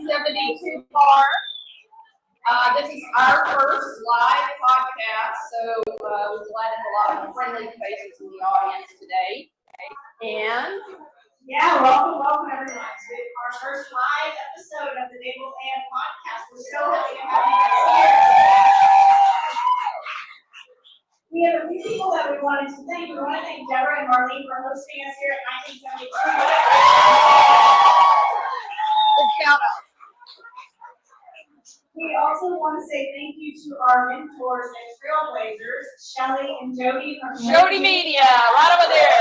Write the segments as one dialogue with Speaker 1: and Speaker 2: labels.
Speaker 1: 72 bar. This is our first live podcast, so we're glad to have a lot of friendly faces in the audience today. And
Speaker 2: yeah, welcome everyone to our first live episode of the Naval AM podcast. We're so happy to have you guys here. We have a few people that we wanted to thank. We want to thank Deborah and Marlene for hosting us here at 1972.
Speaker 1: good shout out.
Speaker 2: We also want to say thank you to our mentors and trailblazers, Shelly and Jody from
Speaker 1: Jody Media, right over there.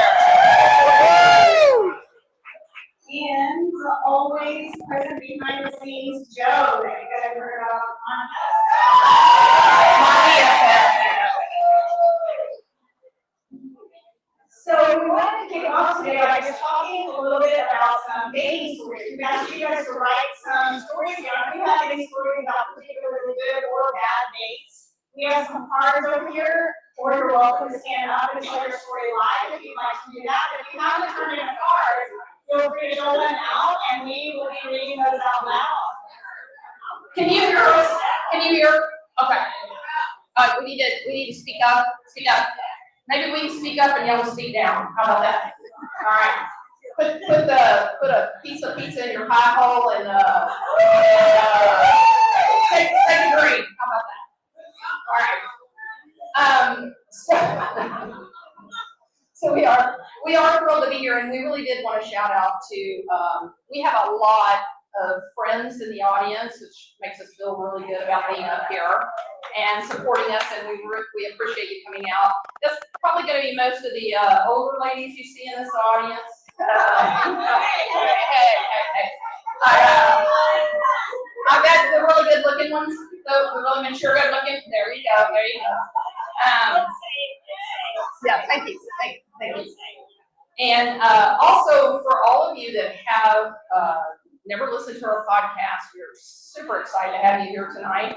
Speaker 2: And always present behind the scenes, Joe, that you guys heard on So we wanted to kick off today by just talking a little bit about some dating stories. We've asked you guys to write some stories down. If you have any stories about particularly good or bad dates, we have some cards over here, or you're welcome to stand up and share your story live if you'd like to do that. If you haven't turned in a card, feel free to fill them out, and we will be reading those out loud.
Speaker 1: Can you hear us? Can you hear? Okay. We need to speak up. Speak up. Maybe we can speak up and y'all will speak down. How about that? All right. Put a piece of pizza in your pie hole and take a drink. How about that? All right. So we are thrilled to be here, and we really did want to shout out to we have a lot of friends in the audience, which makes us feel really good about being up here and supporting us, and we appreciate you coming out. That's probably going to be most of the older ladies you see in this audience. Hey. I bet the really good looking ones, the really mature good looking. There you go. Yeah, thank you. And also for all of you that have never listened to our podcast, we're super excited to have you here tonight.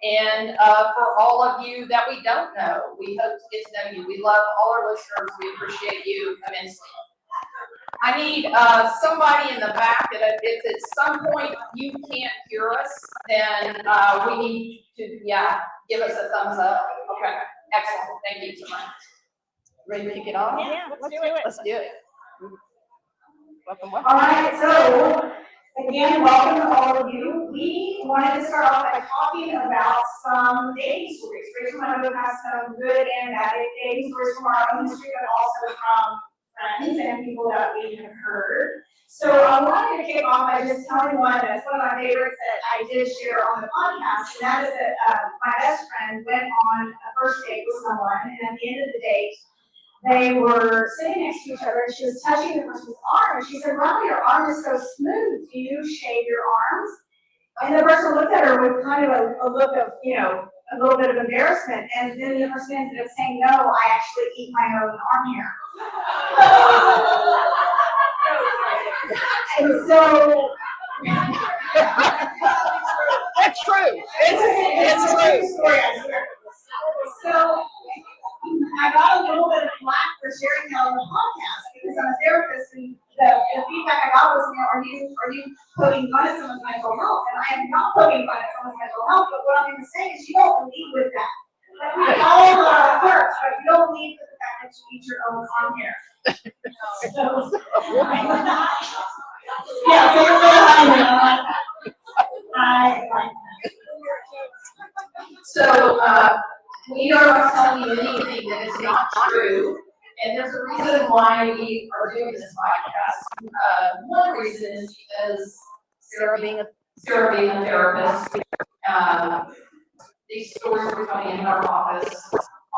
Speaker 1: And for all of you that we don't know, we hope to get to know you. We love all our listeners. We appreciate you immensely. I need somebody in the back that if at some point you can't hear us, then we need to, give us a thumbs up. Okay, excellent. Thank you so much. Ready to kick it off?
Speaker 3: Yeah, let's do it.
Speaker 1: Welcome.
Speaker 2: All right, so again, welcome to all of you. We wanted to start off by talking about some dating stories. Rachel and I both have some good and bad dating stories from our own history, but also from friends and people that we have heard. So I wanted to kick off by just telling one that's one of my favorites that I did share on the podcast, and that is that my best friend went on a first date with someone, and at the end of the date, they were sitting next to each other, and she was touching the person's arm, and she said, "Wow, your arm is so smooth. Do you shave your arms?" And the person looked at her with kind of a look of, a little bit of embarrassment, and then the person ended up saying, "No, I actually eat my own arm hair." And so
Speaker 1: That's true. It's
Speaker 2: a true story. So I got a little bit of flack for sharing that on the podcast because I'm a therapist, and the feedback I got was, are you poking fun at someone's mental health? And I am not poking fun at someone's mental health, but what I'm going to say is you don't lead with that. Like, we all know how it works, but you don't lead with the fact that you eat your own arm hair. So you're really funny. I like that.
Speaker 1: So we are not telling you anything that is not true, and there's a reason why we are doing this podcast. One reason is because Sarah being a therapist, these stories are coming in our office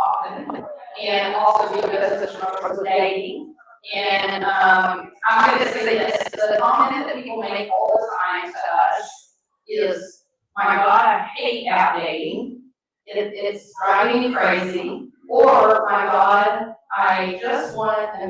Speaker 1: often, and also because it's a dating. And I'm going to say this: the comment that people make all the time to us is, "My God, I hate out dating. It's driving me crazy," or, "My God, I just want to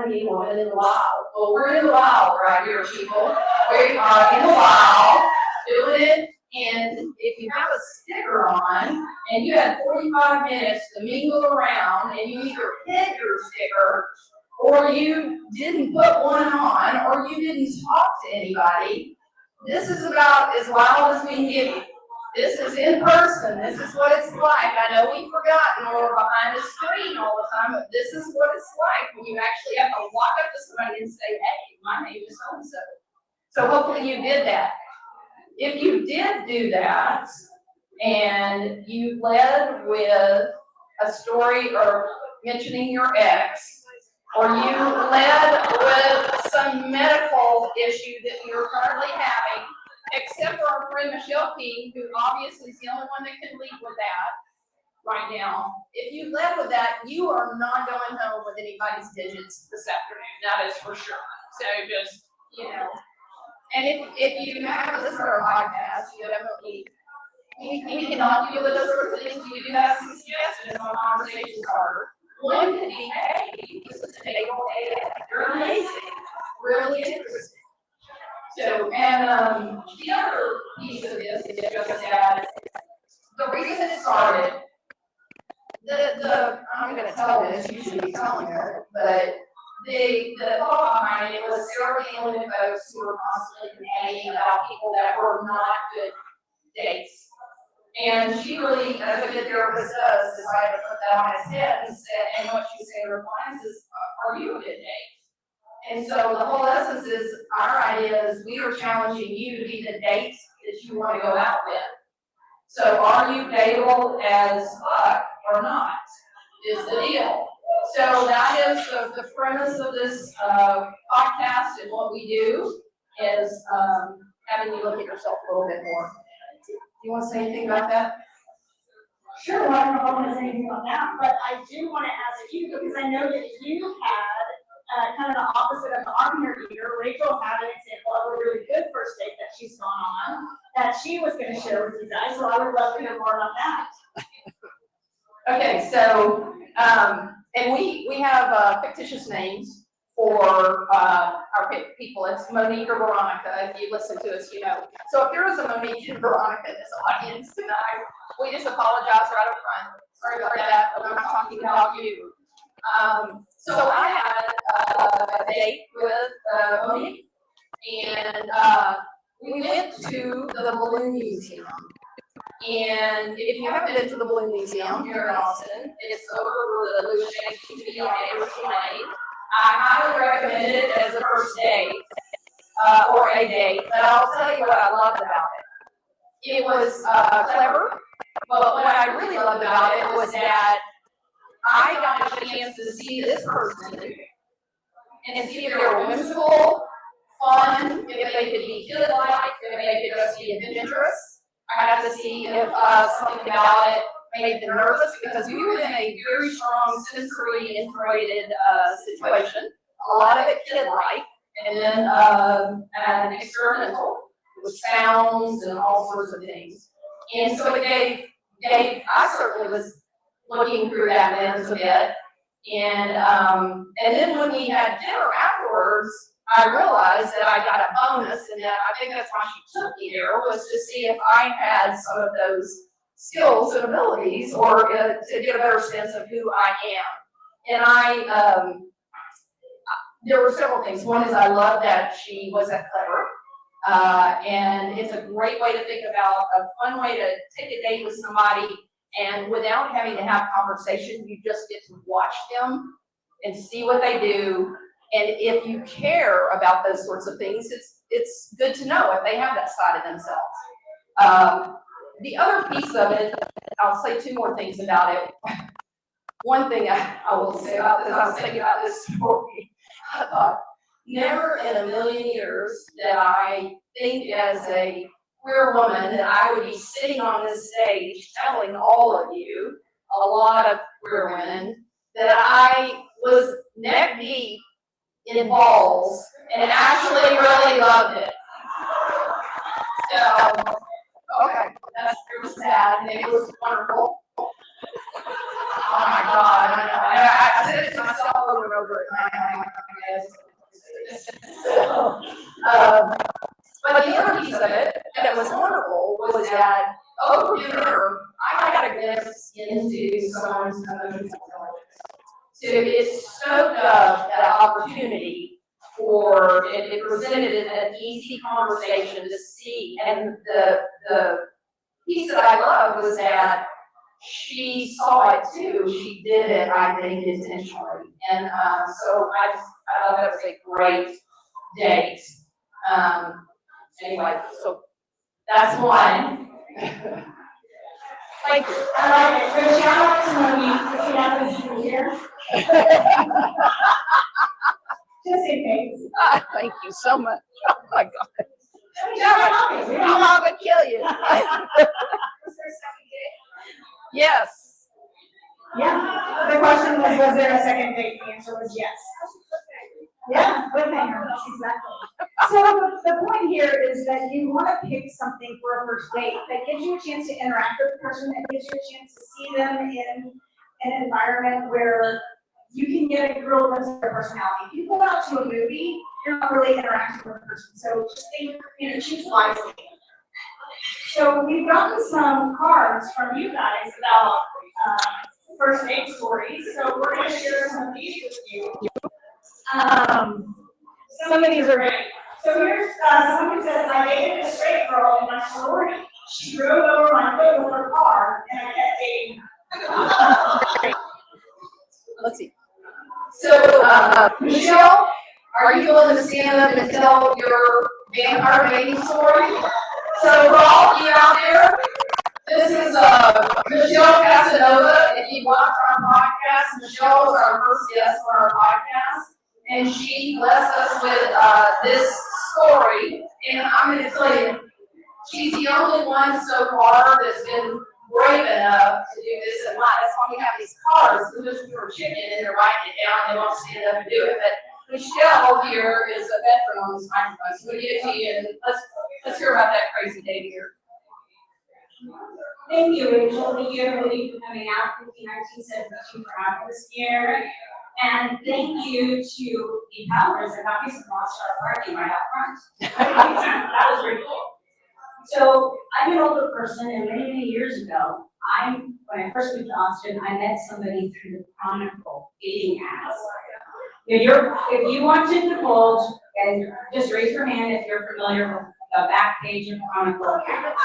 Speaker 1: be one in the wild." Well, we're in the wild right here, people. We are in the wild, doing it. And if you have a sticker on and you had 45 minutes to mingle around, and you either hid your sticker, or you didn't put one on, or you didn't talk to anybody, this is about as wild as we can get you. This is in person. This is what it's like. I know we've forgotten or we're behind the screen all the time, but this is what it's like when you actually have to walk up to somebody and say, hey, my name is so-and-so. So hopefully you did that. If you did do that and you led with a story or mentioning your ex, or you led with some medical issue that you're currently having, except for our friend Michelle King, who obviously is the only one that can lead with that right now. If you led with that, you are not going home with anybody's digits this afternoon. That is for sure. So just, and if you haven't listened to our podcast, you definitely, we can help you with those sorts of things. We do have some suggestions on conversation starter. One could be, hey, this is a day old day. You're amazing. Really interesting. So, and the other piece of this is just that the reason it started, I'm going to tell this, you should be telling her, but the thought behind it was Sarah dealing with folks who were constantly complaining about people that were not good dates. And she really, as a good therapist does, decided to put that on its head and what she said in her clients is, are you a good date? And so the whole essence is, our idea is we are challenging you to be the date that you want to go out with. So are you dateable as fuck or not, is the deal. So that is the premise of this podcast, and what we do is having you look at yourself a little bit more. Do you want to say anything about that?
Speaker 2: Sure, well, I don't know if I want to say anything about that, but I do want to ask you, because I know that you had kind of the opposite of the argument here. Rachel had an example of a really good first date that she's gone on, that she was going to share with you guys, so I would love to hear more about that.
Speaker 1: Okay, so, and we have fictitious names for our people. It's Monique or Veronica. If you listen to us, you know. So if there is a Monique and Veronica in this audience tonight, we just apologize right up front. Sorry about that, but I'm not talking about you. So I had a date with Monique, and we went to the Balloon Museum. And if you haven't been to the Balloon Museum here in Austin, it's over the Louis James TV on Anderson Lane. I highly recommend it as a first date, or a date, but I'll tell you what I loved about it. It was clever, but what I really loved about it was that I got a chance to see this person and see if they were whimsical, fun, if they could be kid-like, if they could just be adventurous. I got to see if something about it made them nervous, because we were in a very strong sensory integrated situation. A lot of it kid-like, and then an experimental with sounds and all sorts of things. And so it gave I certainly was looking through that lens a bit. And then when we had dinner afterwards, I realized that I got a bonus, and that I think that's why she took me there, was to see if I had some of those skills and abilities, or to get a better sense of who I am. And there were several things. One is I love that she was that clever. And it's a great way to think about, a fun way to take a date with somebody, and without having to have conversation, you just get to watch them and see what they do. And if you care about those sorts of things, it's good to know if they have that side of themselves. The other piece of it, I'll say two more things about it. One thing I will say about this, I was thinking about this story. I thought, never in a million years that I think as a queer woman that I would be sitting on this stage telling all of you, a lot of queer women, that I was neck deep in balls and actually really loved it. So, okay, that's pretty sad, and it was wonderful. Oh my God, I know. I said it to myself over and over at but the other piece of it that was wonderful was that over dinner, I got a glimpse into someone's emotional intelligence. So it soaked up that opportunity it presented an easy conversation to see. And the piece that I loved was that she saw it too. She did it, I think, intentionally. And so I thought that was a great date. Anyway, so that's one. Thank you.
Speaker 2: I like it. So shout out to Monique, if she happens to be here. Just in case.
Speaker 3: Thank you so much. Oh my God.
Speaker 2: Shout
Speaker 3: I'm
Speaker 2: out.
Speaker 3: gonna kill you.
Speaker 2: Was there a second date?
Speaker 3: Yes.
Speaker 2: Yeah, the question was there a second date? The answer was yes. Yeah, cliffhanger, exactly. So the point here is that you want to pick something for a first date that gives you a chance to interact with the person, that gives you a chance to see them in an environment where you can get a real glimpse of their personality. If you go out to a movie, you're not really interacting with the person, so just think, choose wisely. So we've gotten some cards from you guys about first date stories, so we're going to share some of these with you. Some of these are great. So here's someone who says, I dated a straight girl in my sorority. She drove over my foot with her car, and I kept dating her.
Speaker 3: Let's see.
Speaker 1: So, Michelle, are you willing to stand up and tell your vampire dating story? So, for all of you out there, this is Michelle Casanova. If you watch our podcast, Michelle was our first guest on our podcast, and she blessed us with this story. And I'm going to tell you, she's the only one so far that's been brave enough to do this in life. That's why we have these cards, because we were chicken and they're writing it down, and they won't stand up and do it. But Michelle here is a veteran on this microphone, so we'll give it to you, and let's hear about that crazy day here.
Speaker 4: Thank you, Rachel. Thank you, everybody, for coming out. Thank you, 1972, for having us here. And thank you to the Powers that got me some Monster parking right out front. That was very cool. So I'm an older person, and many years ago, when I first moved to Austin, I met somebody through the Chronicle dating ads. If you want to divulge, and just raise your hand if you're familiar with the back page of Chronicle accounts.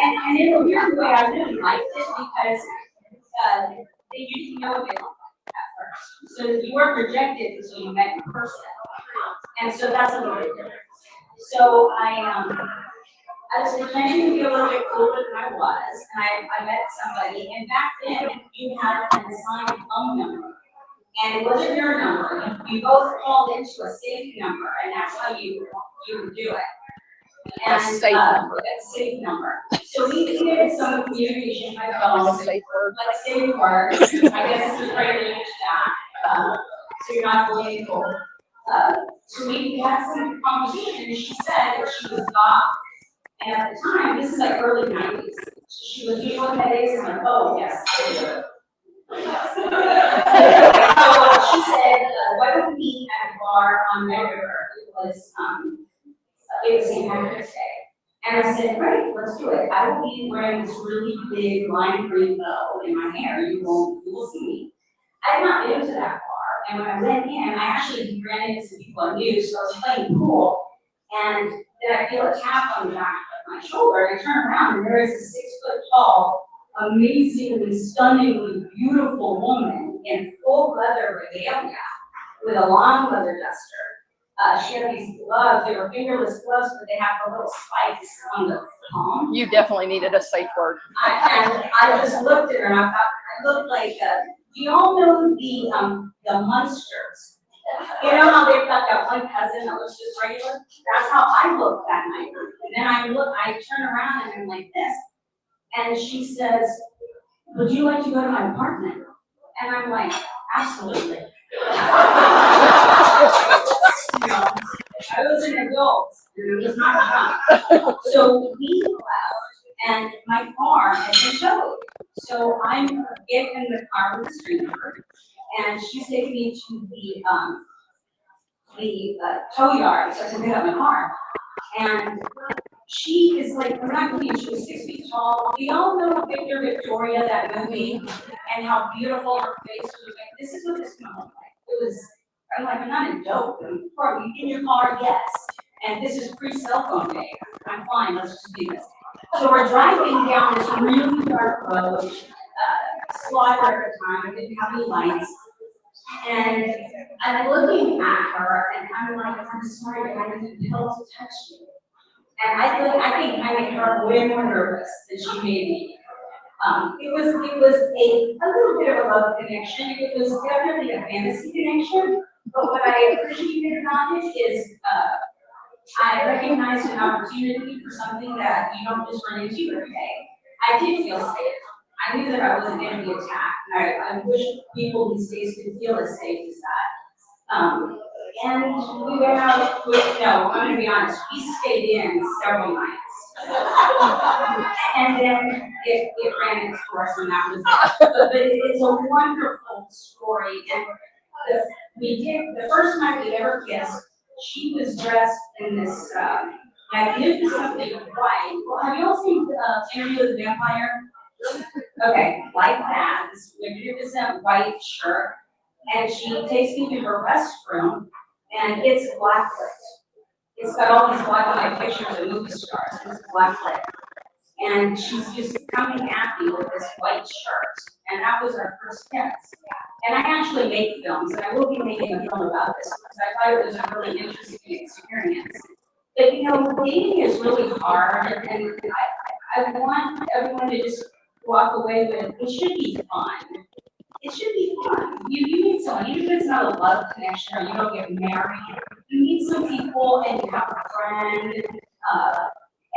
Speaker 4: And in a weird way, I really liked it because you didn't know what they looked like at first. So you weren't rejected until you met in person. And so that's a little bit different. So I was pretending to be a little bit older than I was, and I met somebody, and back then, you had an assigned phone number. And it wasn't your number, you both called into a safe number, and that's how you would do it. And,
Speaker 3: A safe number.
Speaker 4: A safe number. So we did some communication by phone,
Speaker 3: Like a safe word.
Speaker 4: like a safe word. I guess this is pretty much that, so you're not bullying people. So we had some conversation, and she said that she was goth. And at the time, this is like early 90s, she was, you know what that is? I'm like, oh, yes. So she said, why don't we meet at a bar on Red River? It was St. Patrick's Day. And I said, great, let's do it. I will be wearing this really big lime green bow in my hair. You will see me. I had not been to that bar. And when I went in, I actually ran into some people I knew, so I was playing pool. And then I feel a tap on the back of my shoulder, and I turn around, and there is a 6-foot-tall, amazingly, stunningly beautiful woman in full leather regalia with a long leather duster. She had these gloves, they were fingerless gloves, but they have the little spikes on the palm.
Speaker 3: You definitely needed a safe word.
Speaker 4: And I just looked at her, and I thought, I looked like, do you all know the Munsters? You know how they've got that one cousin that looks just regular? That's how I looked that night. And then I turn around and I'm like this. And she says, would you like to go to my apartment? And I'm like, absolutely. You know, I was an adult, and it was not young. So we left, and my car had been towed. So I'm getting in the car with the street number, and she's taking me to the tow yard so I can pick up my car. And she is like, I'm not kidding, she was 6 feet tall. We all know Victor Victoria, that movie, and how beautiful her face was. Like, this is what this woman looked like. I'm like, I'm not a dope, are you in your car? Yes. And this is pre-cell phone day. I'm fine, let's just do this. So we're driving down this really dark road, Slider at the time, I didn't have any lights. And I'm looking at her and I'm like, I'm sorry, but I need help to touch you. And I think I made her way more nervous than she made me. It was a little bit of a love connection. It was definitely a fantasy connection. But what I appreciated about it is, I recognized an opportunity for something that you don't just run into every day. I did feel safe. I knew that I wasn't going to be attacked. And I wish people these days could feel as safe as that. And we went out with, no, I'm going to be honest, we stayed in several nights. And then it ran its course and that was it. But it's a wonderful story. And the first night we ever kissed, she was dressed in this magnificently white. Well, have you all seen Interview with the Vampire? Okay, like that, this magnificent white shirt. And she takes me to her restroom, and it's blacklit. It's got all these black and white pictures of movie stars, and it's blacklit. And she's just coming at me with this white shirt, and that was our first kiss. And I actually make films, and I will be making a film about this, because I thought it was a really interesting experience. But you know, dating is really hard, and I want everyone to just walk away with, it should be fun. It should be fun. You meet someone, even if it's not a love connection or you don't get married, you meet some people and you have a friend,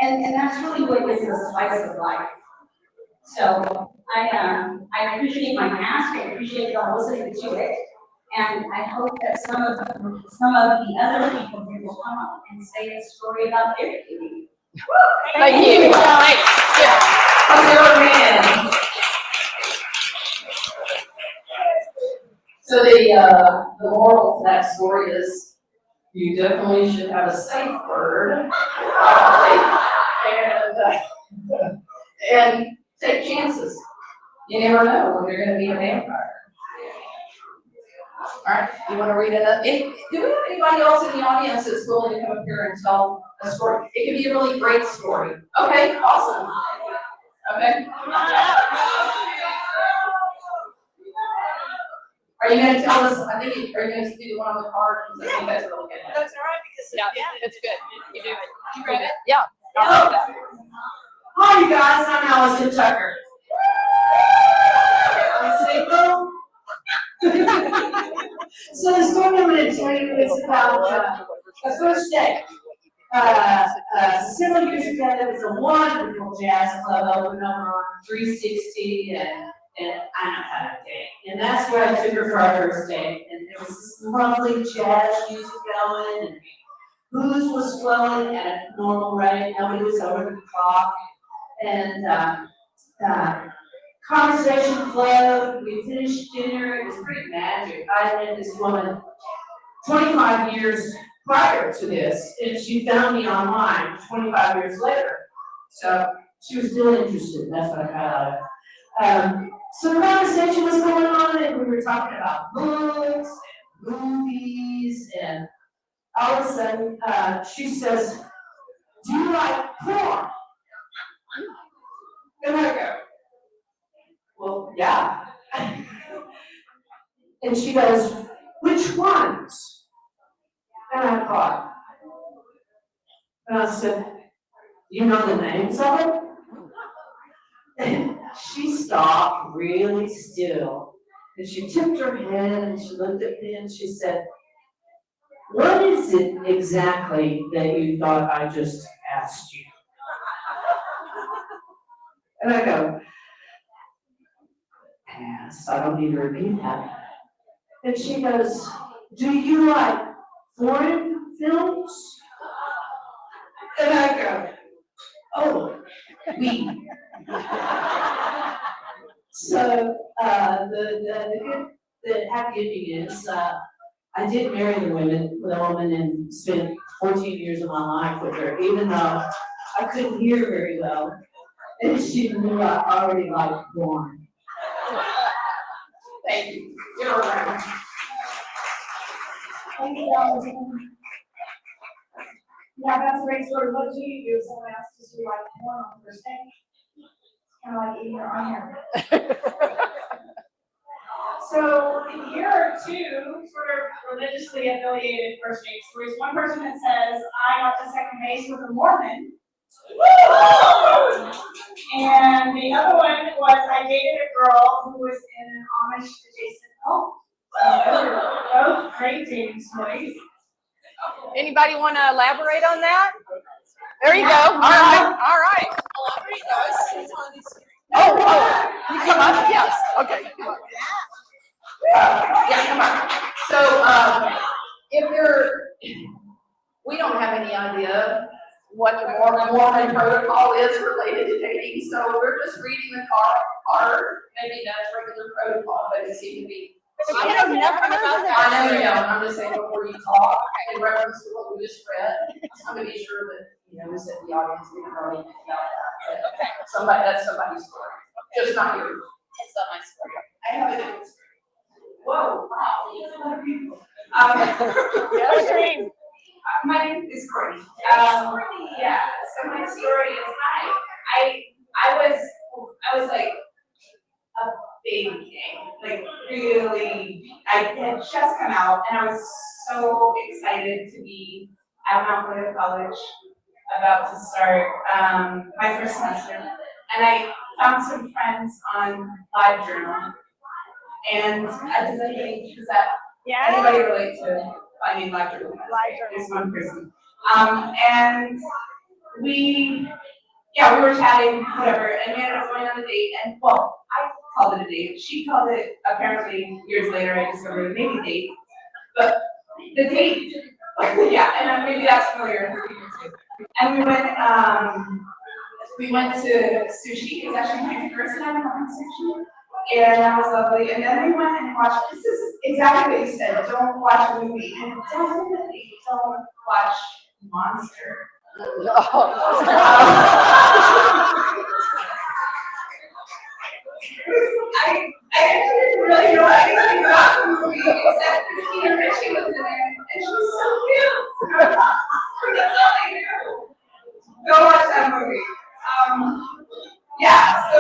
Speaker 4: and that's really what is the spice of life. So I appreciate my mask, I appreciate y'all listening to it, and I hope that some of the other people here will come up and say a story about their dating.
Speaker 3: Thank you. Thanks. Yeah.
Speaker 1: So the moral of that story is, you definitely should have a safe word. And take chances. You never know when you're gonna meet a vampire. All right, you wanna read another, do we have anybody else in the audience that's willing to come up here and tell a story? It could be a really great story. Okay, awesome. Okay. Are you gonna tell us, are you gonna do the one on the card? Because I think that's really good.
Speaker 2: That's all right, because
Speaker 3: Yeah, it's good. You do it.
Speaker 2: You read it?
Speaker 3: Yeah. I'll do that.
Speaker 5: Hi, you guys, I'm Allison Tucker. I'm single. So the story I'm going to tell you is about the first day. Several years ago, there was a wonderful jazz club open over on 360 and I know how to dance. And that's where I took her for our first date. And there was this lovely jazz music going, and booze was flowing at a normal rate. Nobody was over the clock. And conversation flowed. We finished dinner. It was pretty magic. I met this woman 25 years prior to this, and she found me online 25 years later. So she was still interested. That's what I got out of it. So the conversation was going on, and we were talking about books and movies, and all of a sudden, she says, "Do you like porn?" And I go, "Well, yeah." And she goes, "Which ones?" And I thought, and I said, "You know the names of them?" And she stopped really still, and she tipped her head and she looked at me and she said, "What is it exactly that you thought I just asked you?" And I go, "Pass, I don't need to repeat that." And she goes, "Do you like foreign films?" And I go, "Oh, we." So, the happy ending is, I did marry the woman and spent 14 years of my life with her, even though I couldn't hear very well. And she knew I already liked porn.
Speaker 1: Thank you. You're around.
Speaker 2: Thanks, yeah, that's a great story. What do you do? Someone asks us to do like porn on the first day? Kind of like eating your onion. So here are two sort of religiously affiliated first date stories. One person that says, I got to second base with a Mormon. And the other one was, I dated a girl who was in an Amish adjacent home. So those are both great dating stories.
Speaker 3: Anybody want to elaborate on that? There you go. All right. All right. Oh, you come up? Yes. Okay. Come up.
Speaker 1: Yeah, come on. So, we don't have any idea what the Mormon protocol is related to dating, so we're just reading the card. Maybe that's regular protocol, but it seemed to be.
Speaker 3: I have never heard of that.
Speaker 1: I know you don't, I'm just saying before you talk, in reference to what we just read, I just want to be sure that, this in the audience, we don't know anything about that. But that's somebody's story, just not yours.
Speaker 3: It's not my story.
Speaker 1: I have a different story. Whoa, wow, these are other people.
Speaker 3: What's your name?
Speaker 6: My name is Courtney. Yeah, so my story is, I was like a baby, like really, I had just come out and I was so excited to be at Mount Vernon College, about to start my first semester. And I found some friends on LiveJournal. And does anybody relate to finding LiveJournal? There's one person. And we were chatting, whatever, and we ended up going on a date. And well, I called it a date. She called it, apparently, years later, I discovered maybe a date. But the date, yeah, and maybe that's familiar for people too. And we went to sushi. It was actually my first time having sushi. And that was lovely. And then we went and watched, this is exactly what you said, don't watch a movie. And definitely don't watch Monster. I actually didn't really know anything about the movie except Christina Ricci was in it, and she was so cute. That's all I knew. Go watch that movie. Yeah, so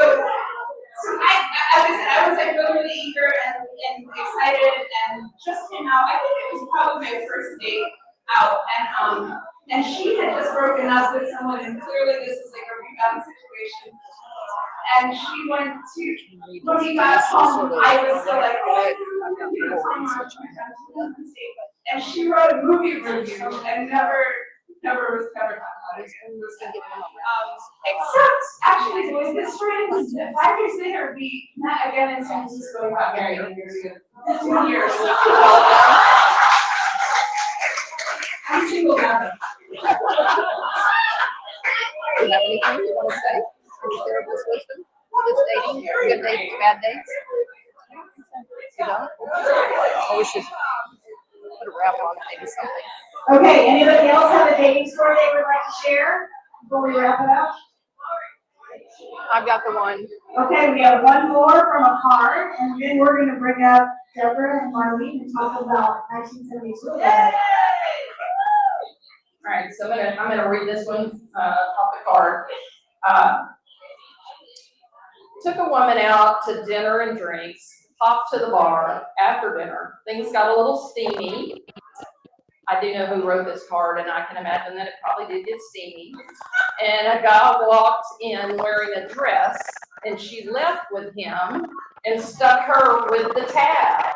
Speaker 6: I was like really eager and excited, and just came out. I think it was probably my first date out, and she had just broken up with someone, and clearly this was like a rebound situation. And she went to, when we got home, I was still like, and she wrote a movie review and never talked about it. Except, actually, it was this friend, 5 years later, we met again in San Francisco and got married. 2 years. I'm single now.
Speaker 3: Do you have anything you want to say? Can you share this wisdom? This dating, good dates, bad dates? You don't? Oh, we should put a wrap on maybe something.
Speaker 2: Okay, anybody else have a dating story they would like to share before we wrap it up?
Speaker 3: I've got the one.
Speaker 2: Okay, we have one more from a card, and then we're gonna bring up Deborah and Marlene and talk about 1972.
Speaker 1: All right, so I'm gonna read this one off the card. Took a woman out to dinner and drinks, popped to the bar after dinner. Things got a little steamy. I do know who wrote this card, and I can imagine that it probably did get steamy. And a guy walked in wearing a dress, and she left with him and stuck her with the tab.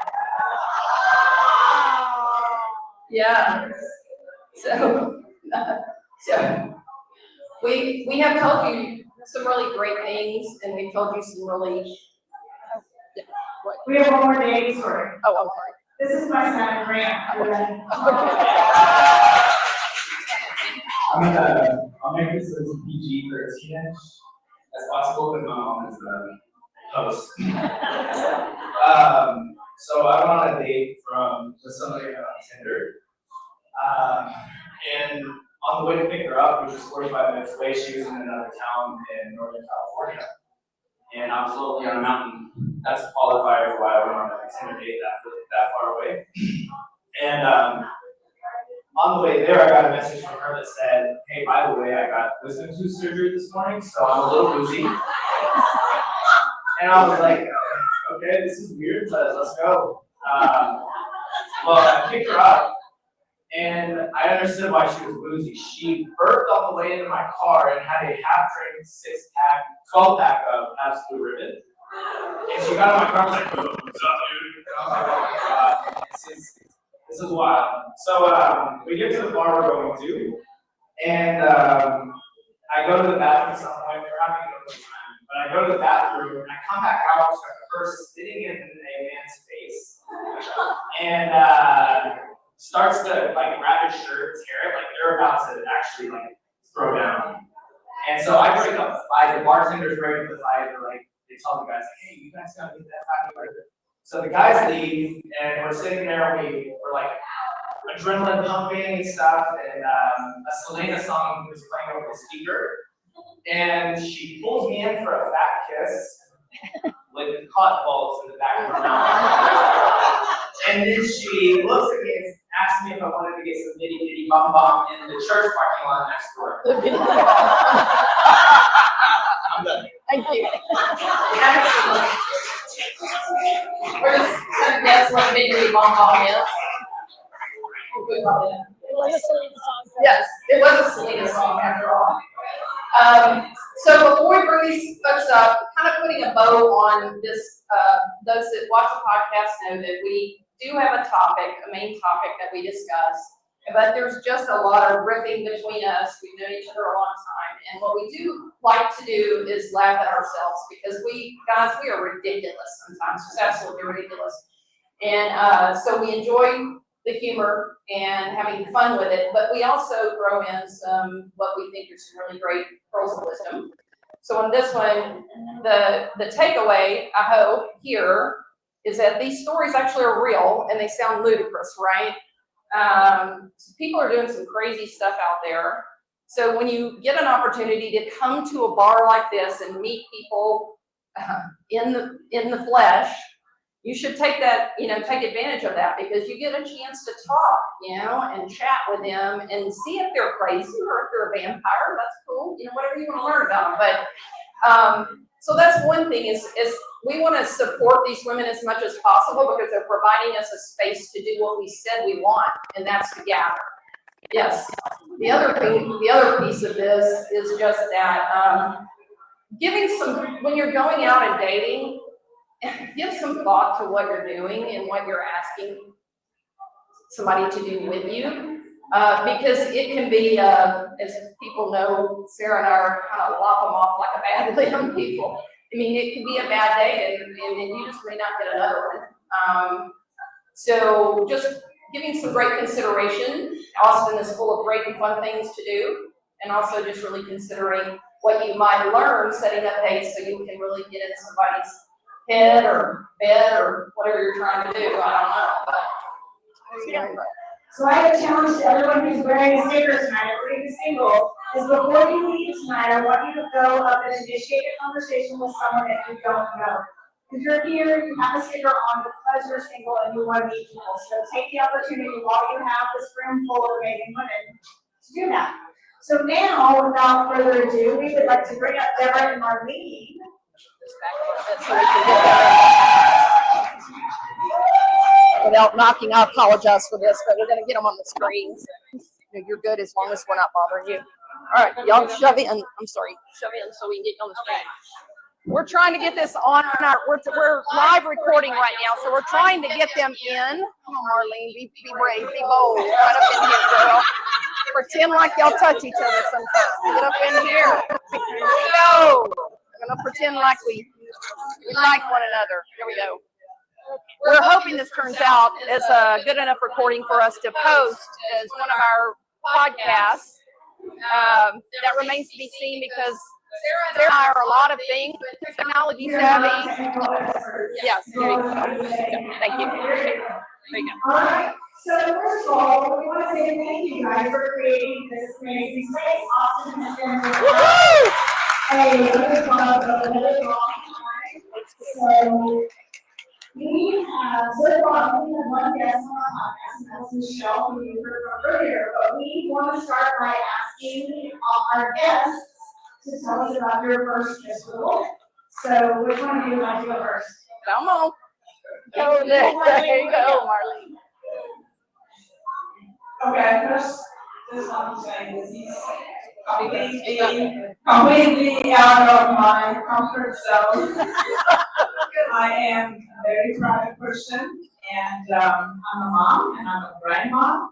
Speaker 1: Yeah. So we have told you some really great things, and we've told you some really.
Speaker 2: We have one more dating story.
Speaker 3: Oh, I'm sorry.
Speaker 2: This is my son, Grant.
Speaker 7: I'll make this as PG for a teenage as possible, but my mom is the host. So I went on a date with somebody on Tinder. And on the way to pick her up, which was 45 minutes away, she was in another town in Northern California. And I was locally on a mountain. That's a qualifier for why I went on a Tinder date that far away. And on the way there, I got a message from her that said, hey, by the way, I got wisdom tooth surgery this morning, so I'm a little woozy. And I was like, okay, this is weird, but let's go. Well, I picked her up, and I understood why she was woozy. She burped on the way into my car and had a half-drink 6-pack, 12-pack of Absolute Ribbon. And she got in my car and was like, what's up, dude? And I was like, oh my god, this is wild. So we get to the bar we're going to, and I go to the bathroom at some point. We're having a good time, but I go to the bathroom and I come back out, start first sitting in a man's face, and starts to like grab his shirt, tear it, like they're about to actually like throw down. And so I break up the fight. The bartenders break up the fight. They're like, they tell the guys, like, hey, you guys gotta get that fight. So the guys leave, and we're sitting there. We're like adrenaline pumping and stuff, and a Selena song was playing over the speaker, and she pulls me in for a fat kiss with cotton balls in the back of her mouth. And then she looks at me and asks me if I wanted to get some bitty bitty bum bum in the church parking lot next door. I'm done.
Speaker 3: Thank you.
Speaker 1: Excellent. We're just gonna guess what big big bomb bomb is. Yes, it was a Selena song after all. So before we bring these folks up, kind of putting a bow on this, those that watch the podcast know that we do have a topic, a main topic that we discuss, but there's just a lot of riffing between us. We've known each other a long time, and what we do like to do is laugh at ourselves because we are ridiculous sometimes, just absolutely ridiculous. And so we enjoy the humor and having fun with it, but we also throw in some what we think are some really great pearls of wisdom. So on this one, the takeaway, I hope, here is that these stories actually are real and they sound ludicrous, right? People are doing some crazy stuff out there. So when you get an opportunity to come to a bar like this and meet people in the flesh, you should take that, take advantage of that because you get a chance to talk, and chat with them and see if they're crazy or if they're a vampire. That's cool, whatever you want to learn about them. But so that's one thing is we want to support these women as much as possible because they're providing us a space to do what we said we want, and that's to gather. Yes. The other piece of this is just that when you're going out and dating, give some thought to what you're doing and what you're asking somebody to do with you, because it can be, as people know, Sarah and I are kind of lop them off like a bad young people. I mean, it can be a bad day, and you just may not get another one. So just giving some great consideration. Austin is full of great and fun things to do, and also just really considering what you might learn setting up dates so you can really get in somebody's head or bed or whatever you're trying to do. I don't know, but.
Speaker 2: So I have a challenge to everyone who's wearing a sticker tonight, or even single, is before you leave tonight, I want you to go up and initiate a conversation with someone that you don't know. If you're here, you have a sticker on because you're single and you want to meet people. So take the opportunity while you have this room full of amazing women to do that. So now, without further ado, we would like to bring up Deborah and Marlene.
Speaker 3: So we can get them without knocking. I apologize for this, but we're going to get them on the screen. You're good as long as we're not bothering you. All right, y'all shove in. I'm sorry, shove in so we can get you on the screen. We're trying to get this on we're live recording right now, so we're trying to get them in. Come on, Marlene, be brave, be bold. Right up in here, girl. Pretend like y'all touch each other sometimes. Get up in here. No. We're gonna pretend like we like one another. Here we go. We're hoping this turns out as a good enough recording for us to post as one of our podcasts. That remains to be seen because there are a lot of things, technology savvy. Yes, there you go. Thank you. There you go.
Speaker 2: All right. So first of all, we want to say thank you guys for creating this amazing space. Austin has been a really long time. So We have one guest on our podcast, and that's Michelle, who you heard from earlier, but we want to start by asking our guests to tell us about your first Miss World. So which one of you would like to go first?
Speaker 3: Come on. Go there you go, Marlene.
Speaker 6: Okay, first, just want to say this is completely out of my comfort zone. I am a very private person, and I'm a mom, and I'm a grandma.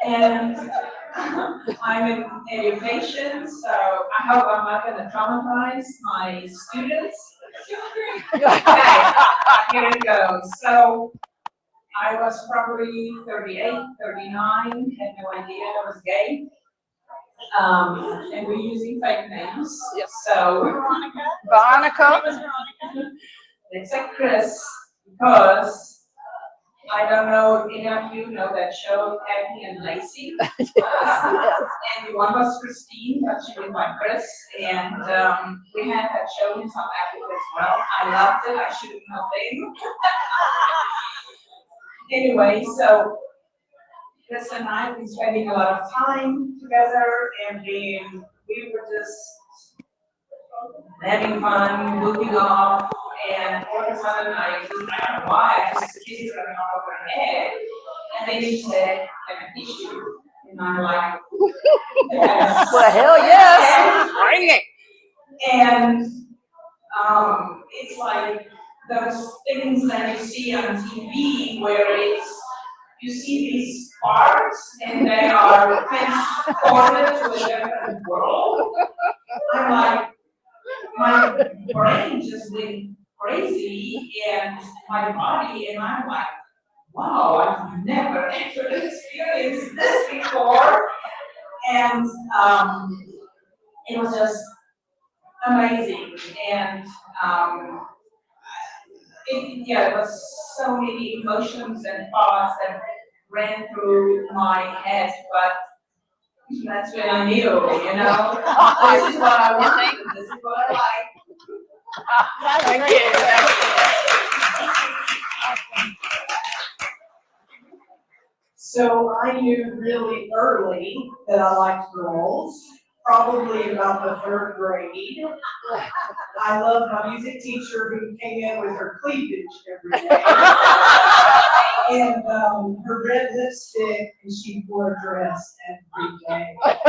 Speaker 6: And I'm in education, so I hope I'm not gonna traumatize my students. Okay, here it goes. So I was probably 38, 39, had no idea I was gay. And we're using fake names.
Speaker 3: Yep.
Speaker 6: So
Speaker 3: Veronica.
Speaker 6: it's a Chris, because I don't know if any of you know that show, Aggie and Lacey. And one was Christine, but she went by Chris, and we had that show in South Africa as well. I loved it, I should have known them. Anyway, so Chris and I have been spending a lot of time together, and we were just having fun, moving off, and all of a sudden I don't know why, I just kissed her over her head, and then he said, "I have an issue," and I'm like, yes.
Speaker 3: Well, hell yes. Bring it.
Speaker 6: And it's like those things that you see on TV where you see these parts and they are transported to a different world. I'm like, my brain just went crazy and my body, and I'm like, wow, I've never actually experienced this before. And it was just amazing. And it was so many emotions and thoughts that ran through my head, but that's when I knew, this is what I want, and this is what I like.
Speaker 3: Thank you.
Speaker 8: So I knew really early that I liked girls, probably about the third grade. I loved my music teacher who came in with her cleavage every day. And her red lipstick, and she wore a dress every day. But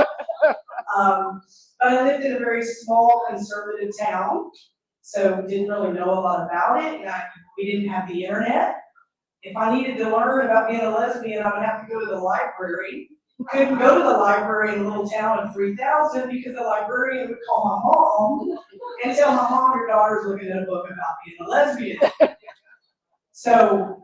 Speaker 8: I lived in a very small conservative town, so didn't really know a lot about it. And we didn't have the internet. If I needed to learn about being a lesbian, I would have to go to the library. Couldn't go to the library in a little town of 3,000 because the librarian would call my mom and tell my mom, your daughter's looking at a book about being a lesbian. So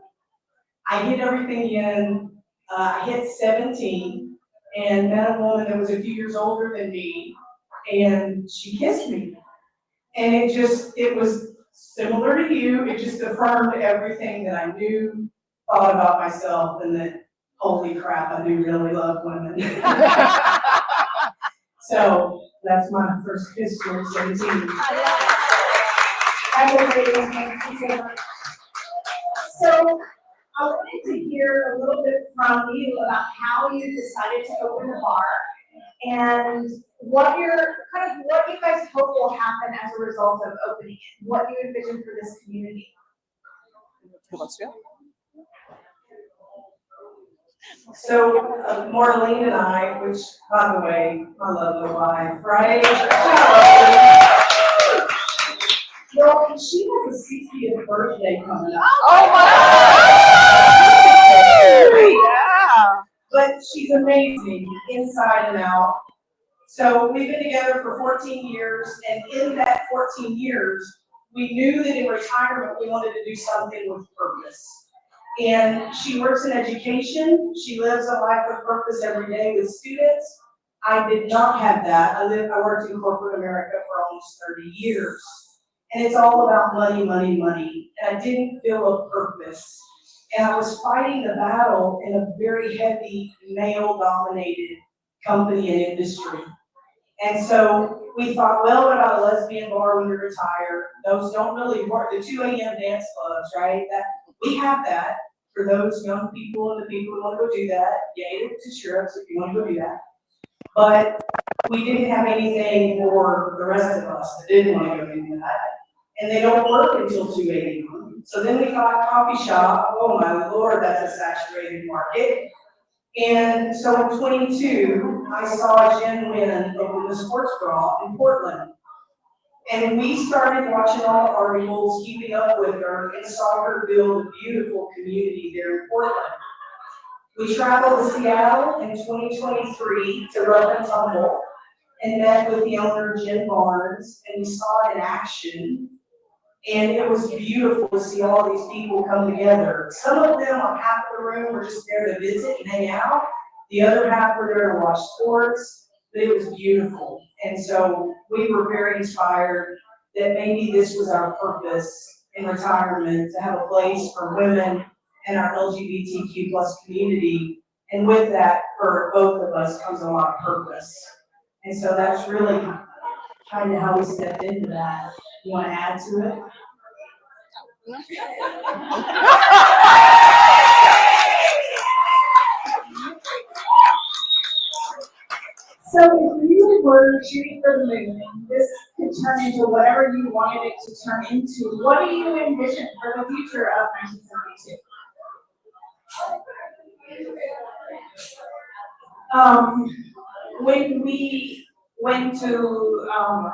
Speaker 8: I hid everything in, I hit 17 and met a woman that was a few years older than me, and she kissed me. And it was similar to you, it just affirmed everything that I knew, thought about myself, and that, holy crap, I do really love women. So that's my first kiss at 17.
Speaker 2: That's a great one. Thank you so much. So I wanted to hear a little bit from you about how you decided to open the bar and what you guys hope will happen as a result of opening it, what you envision for this community.
Speaker 3: Who wants to go?
Speaker 8: So Marlene and I, which, by the way, my lovely wife, right? Well, she has a 60th birthday coming up.
Speaker 3: Oh my! Yeah.
Speaker 8: But she's amazing, inside and out. So we've been together for 14 years, and in that 14 years, we knew that in retirement, we wanted to do something with purpose. And she works in education. She lives a life of purpose every day with students. I did not have that. I worked in corporate America for almost 30 years. And it's all about money, money, money. And I didn't feel a purpose. And I was fighting the battle in a very heavy, male-dominated company and industry. And so we thought, well, what about a lesbian bar when we retire? Those don't really work, the 2 a.m. dance clubs, right? That, we have that for those young people and the people who want to go do that. Yay to sheriffs if you want to go do that. But we didn't have anything for the rest of us that didn't want to go do that. And they don't work until 2 a.m. So then we thought coffee shop, oh my Lord, that's a saturated market. And so in 22, I saw Jen Wynn open the sports bra in Portland. And we started watching all the articles, keeping up with her, and saw her build a beautiful community there in Portland. We traveled to Seattle in 2023 to Rough and Tumble and met with the owner, Jen Barnes, and we saw it in action. And it was beautiful to see all these people come together. Some of them, on half of the room, were just there to visit and hang out. The other half were there to watch sports, but it was beautiful. And so we were very inspired that maybe this was our purpose in retirement, to have a place for women and our LGBTQ plus community. And with that, for both of us comes a lot of purpose. And so that's really kind of how we stepped into that. You want to add to it?
Speaker 2: So if you were shooting for the moon, and this could turn into whatever you wanted it to turn into, what do you envision for the future of 1972?
Speaker 6: When we went to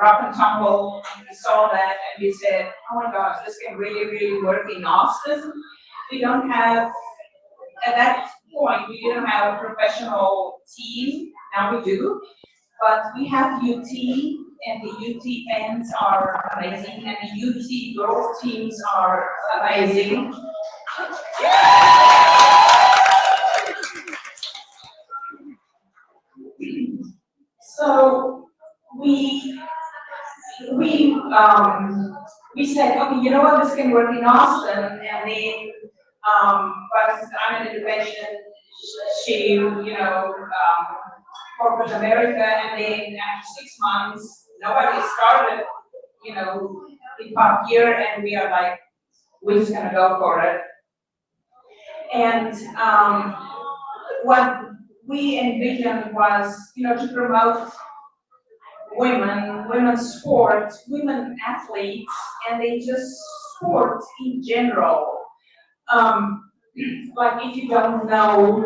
Speaker 6: Rough and Tumble, and we saw that, and we said, oh my gosh, this can really, really work in Austin. We don't have, at that point, we didn't have a professional team, now we do. But we have UT, and the UT fans are amazing, and the UT girls teams are amazing. So we said, okay, you know what, this can work in Austin, and then, but I'm in education, she, corporate America, and then after 6 months, nobody started, in pop here, and we are like, we're just gonna go for it. And, what we envisioned was, to promote women's sports, women athletes, and they just sports in general. Like if you don't know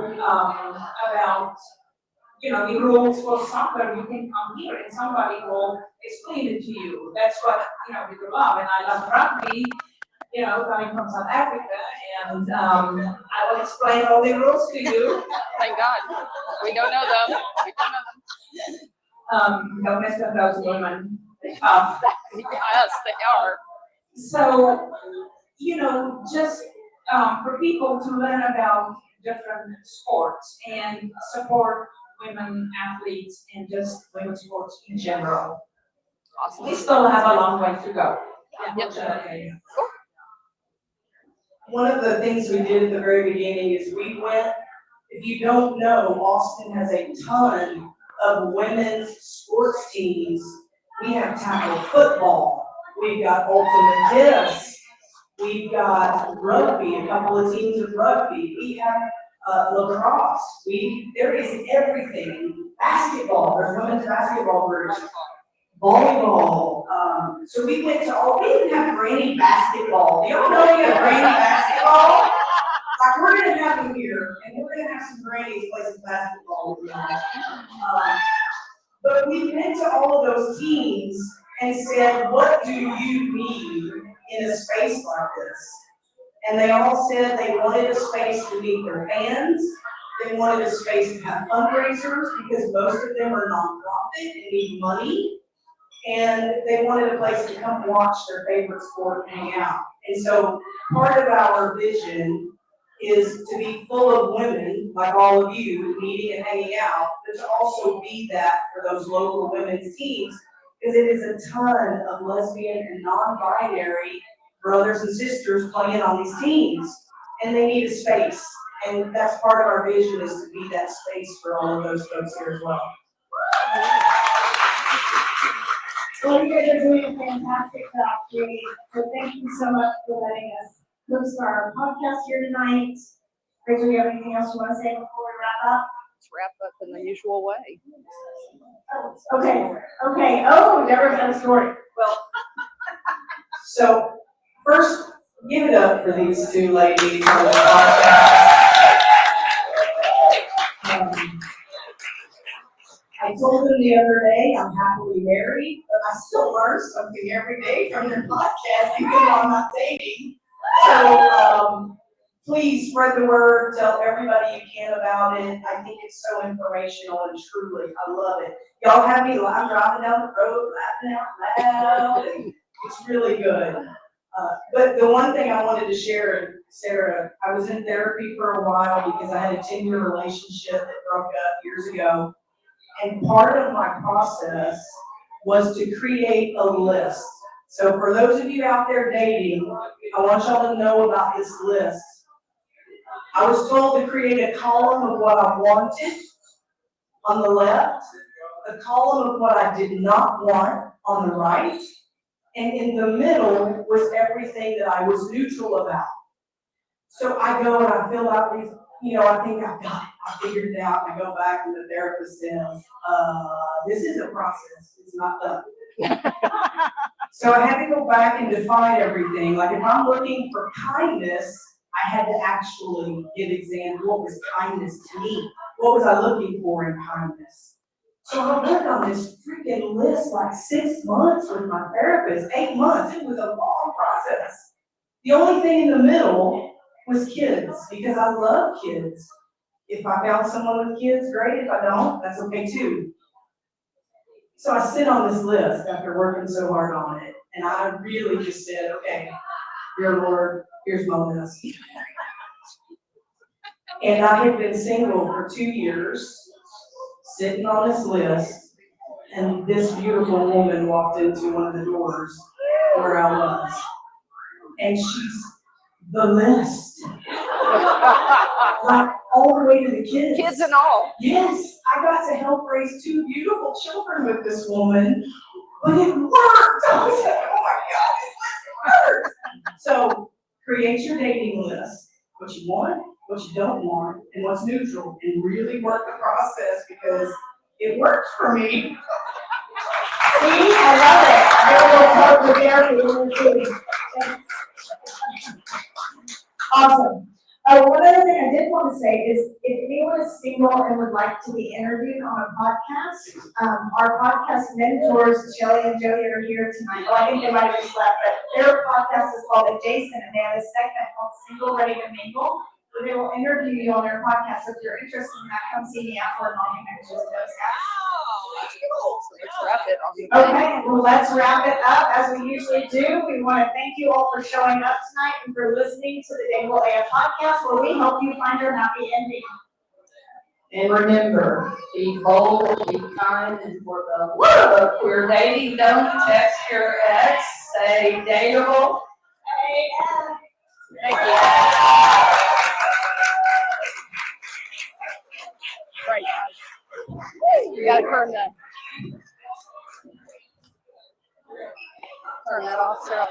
Speaker 6: about, the rules for soccer, you can come here and somebody will explain it to you. That's what, we love, and I love rugby, coming from South Africa, and I will explain all the rules to you.
Speaker 3: Thank God. We don't know them. We don't know them.
Speaker 6: Don't mess with those women. They're tough.
Speaker 3: Yes, they are.
Speaker 6: So, just for people to learn about different sports and support women athletes and just women's sports in general.
Speaker 3: Awesome.
Speaker 6: We still have a long way to go.
Speaker 3: Yep.
Speaker 8: One of the things we did at the very beginning is we went, if you don't know, Austin has a ton of women's sports teams. We have tackle football, we've got ultimate tennis, we've got rugby, a couple of teams of rugby, we have lacrosse, there is everything, basketball, there's women's basketball groups, volleyball, so we went to we didn't have granny basketball. Do y'all know we have granny basketball? Like, we're gonna have them here, and we're gonna have some grannies play some basketball with y'all. But we went to all of those teams and said, what do you need in a space like this? And they all said they wanted a space to meet their fans. They wanted a space to have fundraisers because most of them are nonprofit and need money. And they wanted a place to come watch their favorite sport and hang out. And so part of our vision is to be full of women, like all of you, meeting and hanging out, but to also be that for those local women's teams, because it is a ton of lesbian and non-binary brothers and sisters playing on these teams, and they need a space. And that's part of our vision, is to be that space for all of those folks here as well.
Speaker 2: Well, you guys are doing a fantastic job, Judy. So thank you so much for letting us host our podcast here tonight. Rachel, do you have anything else you want to say before we wrap up?
Speaker 3: Let's wrap up in the usual way.
Speaker 2: Okay. Oh, Deborah's got a story.
Speaker 8: So, first, give it up for these two ladies on the podcast. I told them the other day I'm happily married, but I still learn something every day from their podcast, even though I'm not dating. So, please spread the word, tell everybody you can about it. I think it's so informational and truly, I love it. Y'all have me, I'm driving down the road, laughing out loud, and it's really good. But the one thing I wanted to share, Sarah, I was in therapy for a while because I had a 10-year relationship that broke up years ago. And part of my process was to create a list. So for those of you out there dating, I want y'all to know about this list. I was told to create a column of what I wanted on the left, a column of what I did not want on the right, and in the middle was everything that I was neutral about. So I go and I fill out these, I think I've got it, I figured it out, and I go back and the therapist says, this is a process, it's not done. So I had to go back and define everything, like if I'm looking for kindness, I had to actually give example, what was kindness to me? What was I looking for in kindness? So I worked on this freaking list like 6 months with my therapist, 8 months, it was a long process. The only thing in the middle was kids, because I love kids. If I found someone with kids, great, if I don't, that's okay too. So I sit on this list after working so hard on it, and I really just said, okay, dear Lord, here's my list. And I had been single for 2 years, sitting on this list, and this beautiful woman walked into one of the doors where I was. And she's the list. Like all the way to the kids.
Speaker 3: Kids and all.
Speaker 8: Yes, I got to help raise 2 beautiful children with this woman, but it worked. I was like, oh my God, this list worked. So create your dating list, what you want, what you don't want, and what's neutral, and really work the process because it works for me.
Speaker 2: See, I love it. I will go for therapy too. Awesome. One other thing I did want to say is if anyone is single and would like to be interviewed on a podcast, our podcast mentors, Shelly and Jody, are here tonight. Well, I think they might have just left, but their podcast is called Adjacent, and they have a segment called Single Ready to Mingle, where they will interview you on their podcast. So if you're interested in that, come see me after and I'll connect you with those guys.
Speaker 3: So let's wrap it on the
Speaker 2: Okay, well, let's wrap it up as we usually do. We want to thank you all for showing up tonight and for listening to the Dangle AF podcast, where we help you find your happy ending.
Speaker 5: And remember, be bold, be kind, and for the love of queer dating, don't text your ex, stay dateable.
Speaker 3: Thank you. Right. You gotta turn that off, Sarah.